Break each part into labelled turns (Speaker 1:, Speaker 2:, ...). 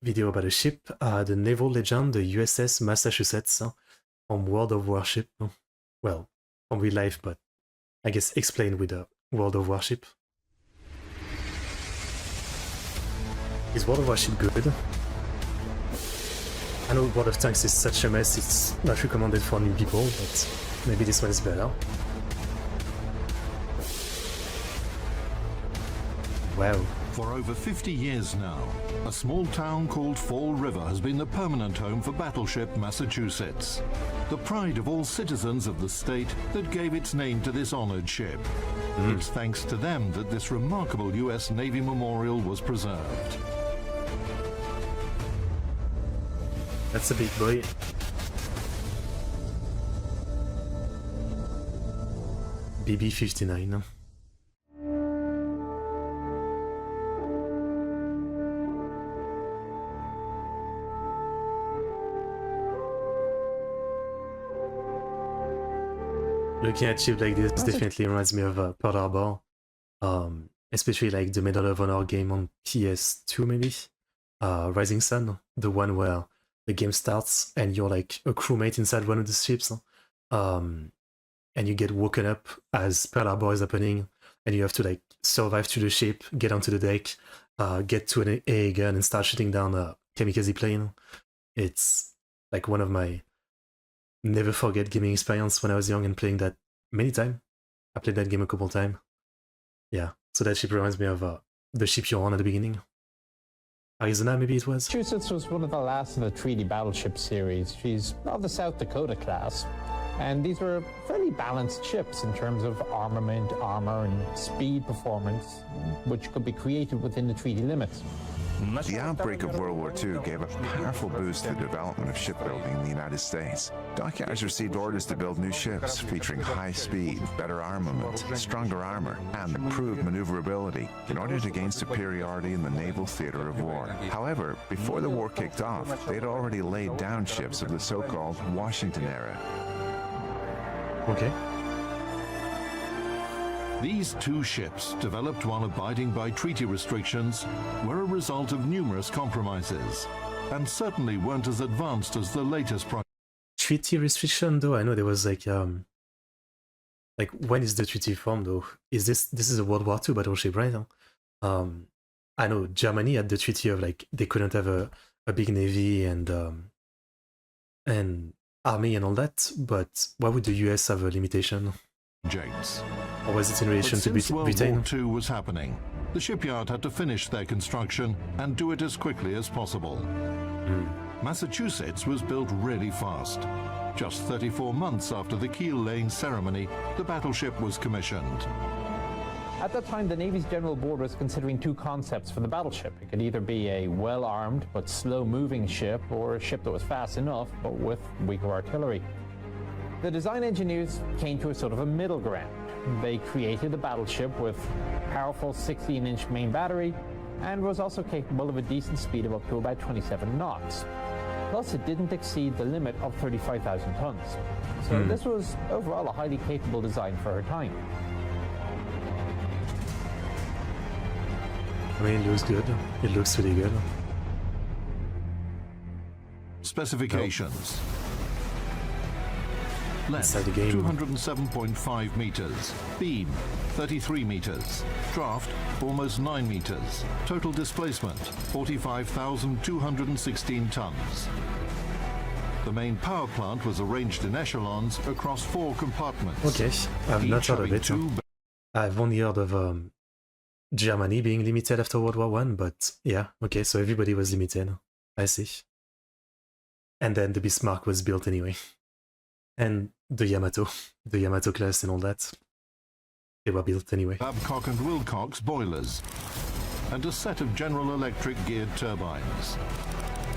Speaker 1: video about a ship, the naval legend, the USS Massachusetts, from World of Warship. Well, from real life, but I guess explained with a World of Warship. Is World of Warship good? I know World of Tanks is such a mess, it's not recommended for new people, but maybe this one is better. Wow.
Speaker 2: For over 50 years now, a small town called Fall River has been the permanent home for battleship Massachusetts, the pride of all citizens of the state that gave its name to this honored ship. It's thanks to them that this remarkable US Navy memorial was preserved.
Speaker 1: That's a big boy. BB-59. Looking at ship like this definitely reminds me of Pearl Harbor, especially like the Medal of Honor game on PS2 maybe, Rising Sun, the one where the game starts and you're like a crewmate inside one of the ships, and you get woken up as Pearl Harbor is happening, and you have to like survive to the ship, get onto the deck, get to an AA gun and start shooting down a kamikaze plane. It's like one of my never forget gaming experience when I was young and playing that many times. I played that game a couple times. Yeah, so that ship reminds me of the ship you're on at the beginning. Arizona, maybe it was?
Speaker 3: Massachusetts was one of the last of the 3D battleship series. She's of the South Dakota class. And these were fairly balanced ships in terms of armament, armor, and speed performance, which could be created within the 3D limits.
Speaker 4: The outbreak of World War II gave a powerful boost to the development of shipbuilding in the United States. Dockyards received orders to build new ships featuring high speed, better armament, stronger armor, and improved maneuverability in order to gain superiority in the naval theater of war. However, before the war kicked off, they'd already laid down ships of the so-called Washington era.
Speaker 1: Okay.
Speaker 2: These two ships, developed while abiding by treaty restrictions, were a result of numerous compromises, and certainly weren't as advanced as the latest project.
Speaker 1: Treaty restriction though, I know there was like when is the treaty formed though? This is a World War II battleship, right? I know Germany had the treaty of like they couldn't have a big navy and army and all that, but why would the US have a limitation? Or was it in relation to
Speaker 2: Since
Speaker 1: Britain?
Speaker 2: World War II was happening, the shipyard had to finish their construction and do it as quickly as possible. Massachusetts was built really fast. Just 34 months after the keel-laying ceremony, the battleship was commissioned.
Speaker 3: At that time, the Navy's General Board was considering two concepts for the battleship. It could either be a well-armed but slow-moving ship, or a ship that was fast enough but with weaker artillery. The design engineers came to a sort of a middle ground. They created a battleship with powerful 16-inch main battery and was also capable of a decent speed of up to about 27 knots. Plus, it didn't exceed the limit of 35,000 tons. So this was overall a highly capable design for her time.
Speaker 1: I mean, it looks good. It looks really good.
Speaker 2: Specifications. Length,
Speaker 1: Inside the game.
Speaker 2: 207.5 meters. Beam, 33 meters. Draft, almost 9 meters. Total displacement, 45,216 tons. The main power plant was arranged in echelons across 4 compartments.
Speaker 1: Okay, I've not heard of it. I've only heard of Germany being limited after World War I, but yeah, okay, so everybody was limited. I see. And then the Bismarck was built anyway. And the Yamato class and all that, they were built anyway.
Speaker 2: Babcock and Wilcox boilers, and a set of General Electric geared turbines.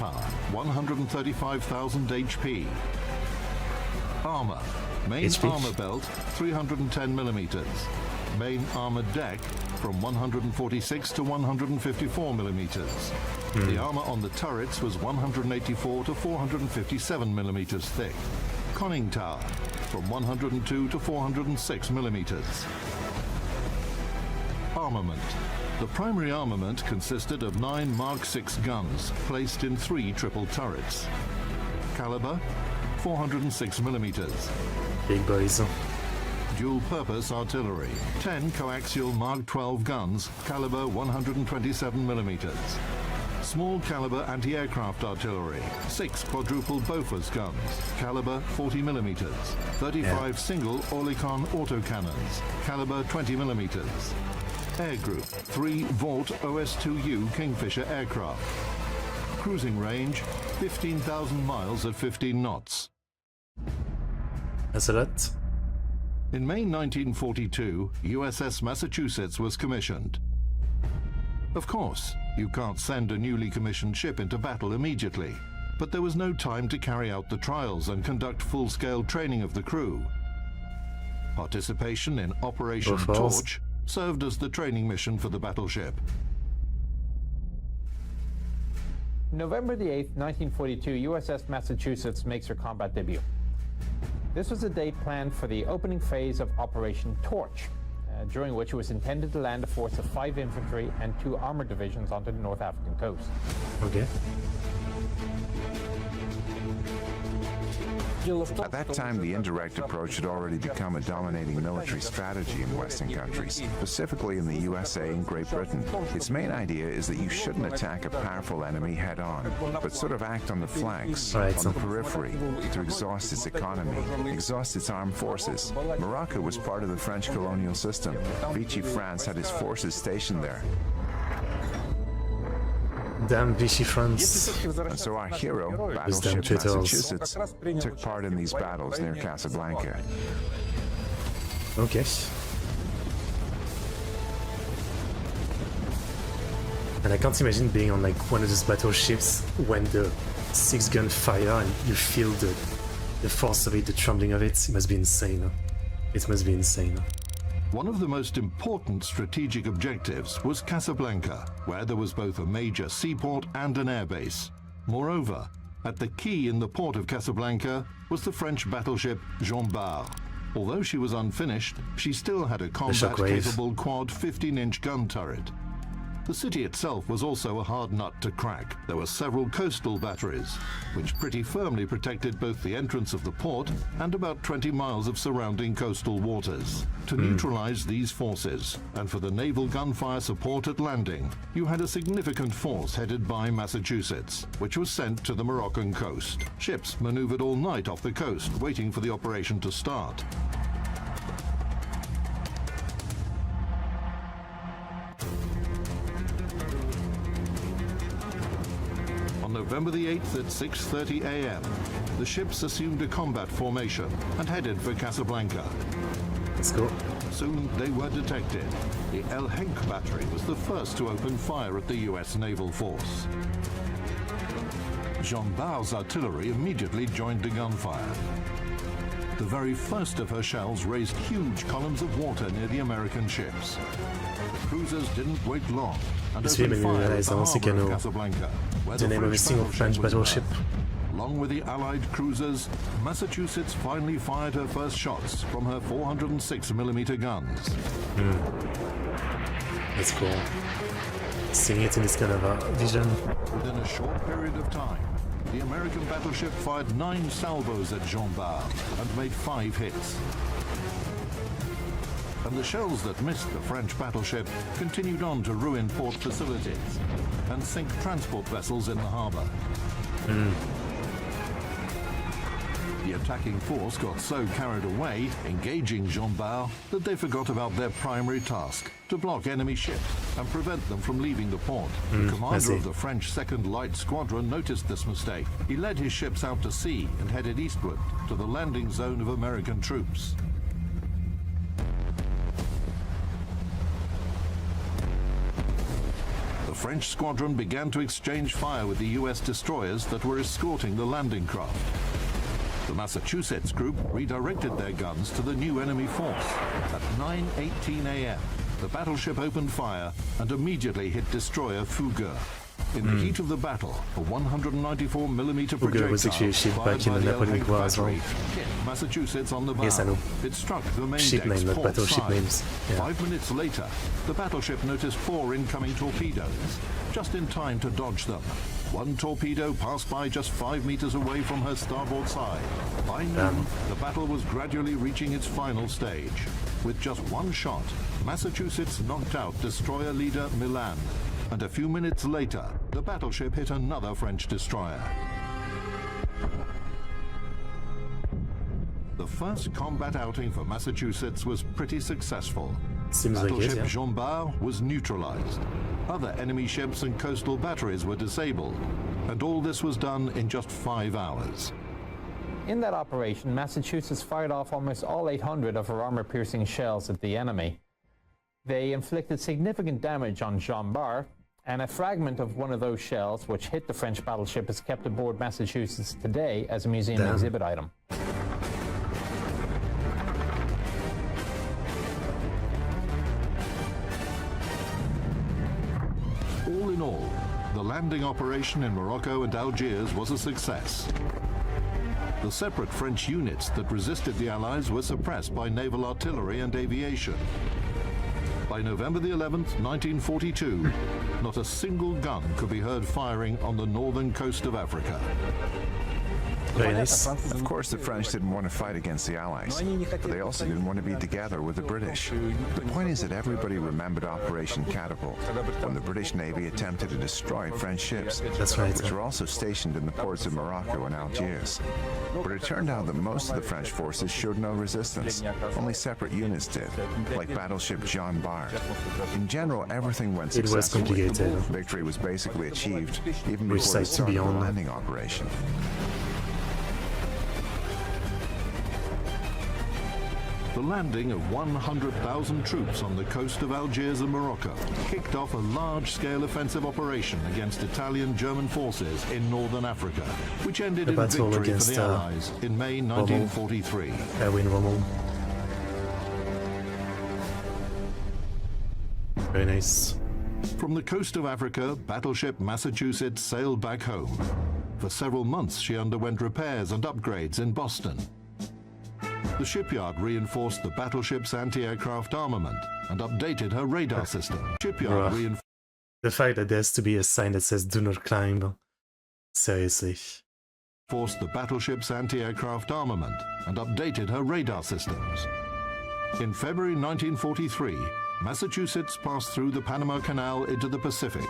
Speaker 2: Power, 135,000 HP. Armor, main armor belt, 310 millimeters. Main armored deck, from 146 to 154 millimeters. The armor on the turrets was 184 to 457 millimeters thick. Conning tower, from 102 to 406 millimeters. armament. The primary armament consisted of 9 Mark VI guns placed in 3 triple turrets. Caliber 406 millimeters.
Speaker 1: Big boys.
Speaker 2: Dual-purpose artillery, 10 coaxial Mark 12 guns, caliber 127 millimeters. Small caliber anti-aircraft artillery, 6 quadruple Bofors guns, caliber 40 millimeters. 35 single Oerlikon autocannons, caliber 20 millimeters. Air group, 3 Vought OS-2U Kingfisher aircraft. Cruising range, 15,000 miles at 15 knots.
Speaker 1: That's a lot.
Speaker 2: In May 1942, USS Massachusetts was commissioned. Of course, you can't send a newly commissioned ship into battle immediately, but there was no time to carry out the trials and conduct full-scale training of the crew. Participation in Operation Torch served as the training mission for the battleship.
Speaker 3: November the 8th, 1942, USS Massachusetts makes her combat debut. This was a date planned for the opening phase of Operation Torch, during which it was intended to land a force of 5 infantry and 2 armored divisions onto the North African coast.
Speaker 1: Okay.
Speaker 4: At that time, the indirect approach had already become a dominating military strategy in Western countries, specifically in the USA and Great Britain. Its main idea is that you shouldn't attack a powerful enemy head-on, but sort of act on the flanks, on the periphery, to exhaust its economy, exhaust its armed forces. Morocco was part of the French colonial system. Vichy France had its forces stationed there.
Speaker 1: Damn Vichy France.
Speaker 4: And so our hero, Battleship Massachusetts, took part in these battles near Casablanca.
Speaker 1: Okay. And I can't imagine being on like one of those battleships when the 6-gun fire and you feel the force of it, the trembling of it. It must be insane. It must be insane.
Speaker 2: One of the most important strategic objectives was Casablanca, where there was both a major seaport and an airbase. Moreover, at the quay in the port of Casablanca was the French battleship Jean Bart. Although she was unfinished, she still had a combat-capable quad 15-inch gun turret. The city itself was also a hard nut to crack. There were several coastal batteries, which pretty firmly protected both the entrance of the port and about 20 miles of surrounding coastal waters. To neutralize these forces, and for the naval gunfire support at landing, you had a significant force headed by Massachusetts, which was sent to the Moroccan coast. Ships maneuvered all night off the coast, waiting for the operation to start. November the 8th at 6:30 a.m., the ships assumed a combat formation and headed for Casablanca.
Speaker 1: Let's go.
Speaker 2: Soon they were detected. The El Henk battery was the first to open fire at the U.S. naval force. Jean Bart's artillery immediately joined the gunfire. The very first of her shells raised huge columns of water near the American ships. The cruisers didn't wait long and opened fire at the harbor of Casablanca, where
Speaker 1: the name of a single French battleship.
Speaker 2: Along with the Allied cruisers, Massachusetts finally fired her first shots from her 406mm guns.
Speaker 1: That's cool. Seeing it in this kind of vision.
Speaker 2: Within a short period of time, the American battleship fired 9 salvos at Jean Bart and made 5 hits. And the shells that missed the French battleship continued on to ruin port facilities and sink transport vessels in the harbor. The attacking force got so carried away, engaging Jean Bart, that they forgot about their primary task, to block enemy ships and prevent them from leaving the port. The commander of the French 2nd Light Squadron noticed this mistake. He led his ships out to sea and headed eastward to the landing zone of American troops. The French squadron began to exchange fire with the US destroyers that were escorting the landing craft. The Massachusetts group redirected their guns to the new enemy force. At 9:18 a.m., the battleship opened fire and immediately hit destroyer Fougueux. In the heat of the battle, a 194mm
Speaker 1: Google was actually a ship
Speaker 2: projectile
Speaker 1: back in the
Speaker 2: fired by
Speaker 1: Napoleonic War as well.
Speaker 2: battery hit Massachusetts on the bow.
Speaker 1: Yes, I know.
Speaker 2: It struck the main
Speaker 1: Ship
Speaker 2: deck's
Speaker 1: name, not
Speaker 2: port
Speaker 1: battleship
Speaker 2: side.
Speaker 1: names. Yeah.
Speaker 2: 5 minutes later, the battleship noticed 4 incoming torpedoes, just in time to dodge them. One torpedo passed by just 5 meters away from her starboard side. By noon, the battle was gradually reaching its final stage. With just one shot, Massachusetts knocked out destroyer leader Milan, and a few minutes later, the battleship hit another French destroyer. The first combat outing for Massachusetts was pretty successful.
Speaker 1: Seems like it,
Speaker 2: Battleship
Speaker 1: yeah.
Speaker 2: Jean Bart was neutralized. Other enemy ships and coastal batteries were disabled, and all this was done in just 5 hours.
Speaker 3: In that operation, Massachusetts fired off almost all 800 of her armor-piercing shells at the enemy. They inflicted significant damage on Jean Bart, and a fragment of one of those shells, which hit the French battleship, is kept aboard Massachusetts today as a museum exhibit item.
Speaker 2: All in all, the landing operation in Morocco and Algiers was a success. The separate French units that resisted the Allies were suppressed by naval artillery and aviation. By November the 11th, 1942, not a single gun could be heard firing on the northern coast of Africa.
Speaker 1: Very nice.
Speaker 4: Of course, the French didn't want to fight against the Allies, but they also didn't want to be together with the British. The point is that everybody remembered Operation Catapult, when the British Navy attempted to destroy French ships,
Speaker 1: That's right.
Speaker 4: which were also stationed in the ports of Morocco and Algiers. But it turned out that most of the French forces showed no resistance. Only separate units did, like battleship Jean Bart. In general, everything went
Speaker 1: It was
Speaker 4: successfully.
Speaker 1: complicated.
Speaker 4: Victory was basically achieved even
Speaker 1: Which
Speaker 4: before the
Speaker 1: side to
Speaker 4: start
Speaker 1: be
Speaker 4: of the
Speaker 1: on?
Speaker 4: landing operation.
Speaker 2: The landing of 100,000 troops on the coast of Algiers and Morocco kicked off a large-scale offensive operation against Italian-German forces in northern Africa, which ended
Speaker 1: The
Speaker 2: in
Speaker 1: battle
Speaker 2: victory for
Speaker 1: against,
Speaker 2: the Allies in May 1943.
Speaker 1: Erwin Rommel. Very nice.
Speaker 2: From the coast of Africa, battleship Massachusetts sailed back home. For several months, she underwent repairs and upgrades in Boston. The shipyard reinforced the battleship's anti-aircraft armament and updated her radar system. Shipyard
Speaker 1: Bruh.
Speaker 2: reinforced
Speaker 1: The fact that there has to be a sign that says "Do not climb." Seriously.
Speaker 2: the battleship's anti-aircraft armament and updated her radar systems. In February 1943, Massachusetts passed through the Panama Canal into the Pacific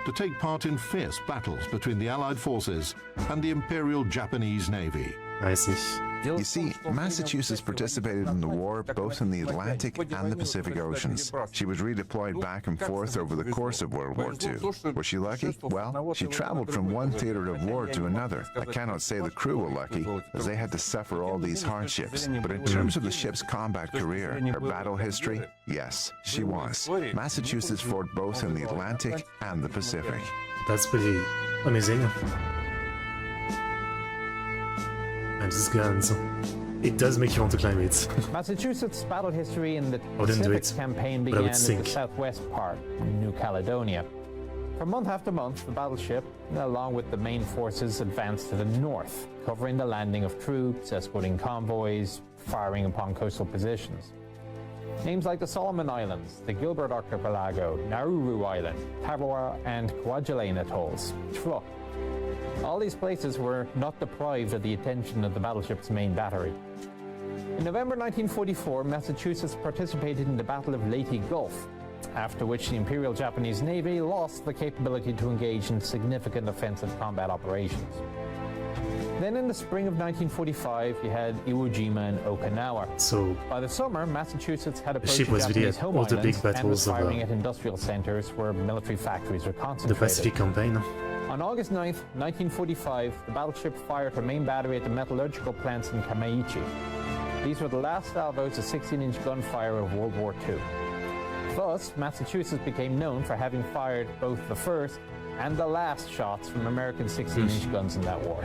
Speaker 2: to take part in fierce battles between the Allied forces and the Imperial Japanese Navy.
Speaker 1: I see.
Speaker 4: You see, Massachusetts participated in the war both in the Atlantic and the Pacific Oceans. She was redeployed back and forth over the course of World War II. Was she lucky? Well, she traveled from one theater of war to another. I cannot say the crew were lucky, as they had to suffer all these hardships. But in terms of the ship's combat career, her battle history, yes, she was. Massachusetts fought both in the Atlantic and the Pacific.
Speaker 1: That's pretty amazing. And these guns, it does make you want to climb it.
Speaker 3: Massachusetts' battle history in the
Speaker 1: I didn't do
Speaker 3: Pacific
Speaker 1: it,
Speaker 3: campaign
Speaker 1: but I would
Speaker 3: began in the
Speaker 1: sink.
Speaker 3: southwest part, New Caledonia. For month after month, the battleship, along with the main forces, advanced to the north, covering the landing of troops, escorting convoys, firing upon coastal positions. Names like the Solomon Islands, the Gilbert Archipelago, Nauru Island, Tarawa and Kwajalein atolls. All these places were not deprived of the attention of the battleship's main battery. In November 1944, Massachusetts participated in the Battle of Leyte Gulf, after which the Imperial Japanese Navy lost the capability to engage in significant offensive combat operations. Then in the spring of 1945, you had Iwo Jima and Okinawa.
Speaker 1: So
Speaker 3: By the summer, Massachusetts had approached
Speaker 1: ship
Speaker 3: the
Speaker 1: was really
Speaker 3: Japanese
Speaker 1: at
Speaker 3: home
Speaker 1: all the big
Speaker 3: islands and was
Speaker 1: battles of
Speaker 3: firing at industrial centers where military factories were
Speaker 1: the
Speaker 3: concentrated.
Speaker 1: Pacific campaign.
Speaker 3: On August 9th, 1945, the battleship fired her main battery at the metallurgical plants in Kamaichi. These were the last salvos of 16-inch gunfire of World War II. Thus, Massachusetts became known for having fired both the first and the last shots from American 16-inch guns in that war.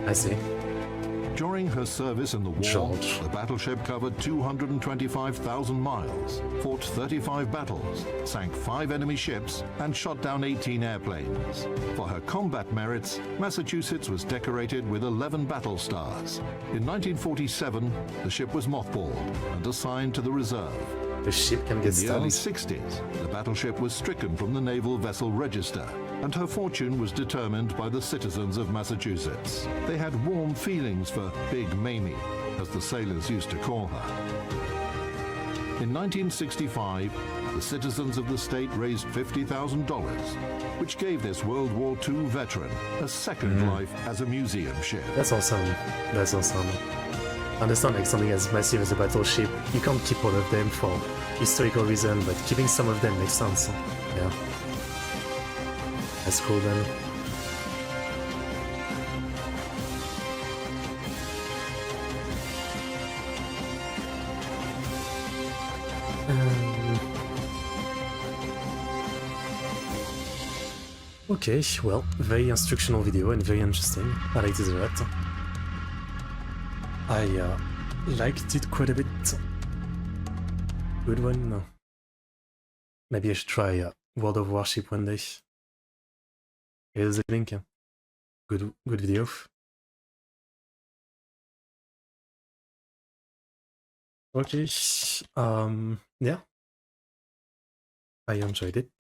Speaker 1: I see.
Speaker 2: During her service in the war,
Speaker 1: George.
Speaker 2: the battleship covered 225,000 miles, fought 35 battles, sank 5 enemy ships, and shot down 18 airplanes. For her combat merits, Massachusetts was decorated with 11 battle stars. In 1947, the ship was mothballed and assigned to the reserve.
Speaker 1: The ship can
Speaker 2: In
Speaker 1: get
Speaker 2: the early
Speaker 1: stars.
Speaker 2: 60s, the battleship was stricken from the Naval Vessel Register, and her fortune was determined by the citizens of Massachusetts. They had warm feelings for Big Mamie, as the sailors used to call her. In 1965, the citizens of the state raised $50,000, which gave this World War II veteran a second life as a museum ship.
Speaker 1: That's awesome. That's awesome. I understand like something as massive as a battleship, you can't keep all of them for historical reason, but keeping some of them makes sense. Yeah. That's cool then. Okay, well, very instructional video and very interesting. I liked it a lot. I liked it quite a bit. Good one. Maybe I should try World of Warship one day. Here's the link. Good video. Okay. Yeah. I enjoyed it.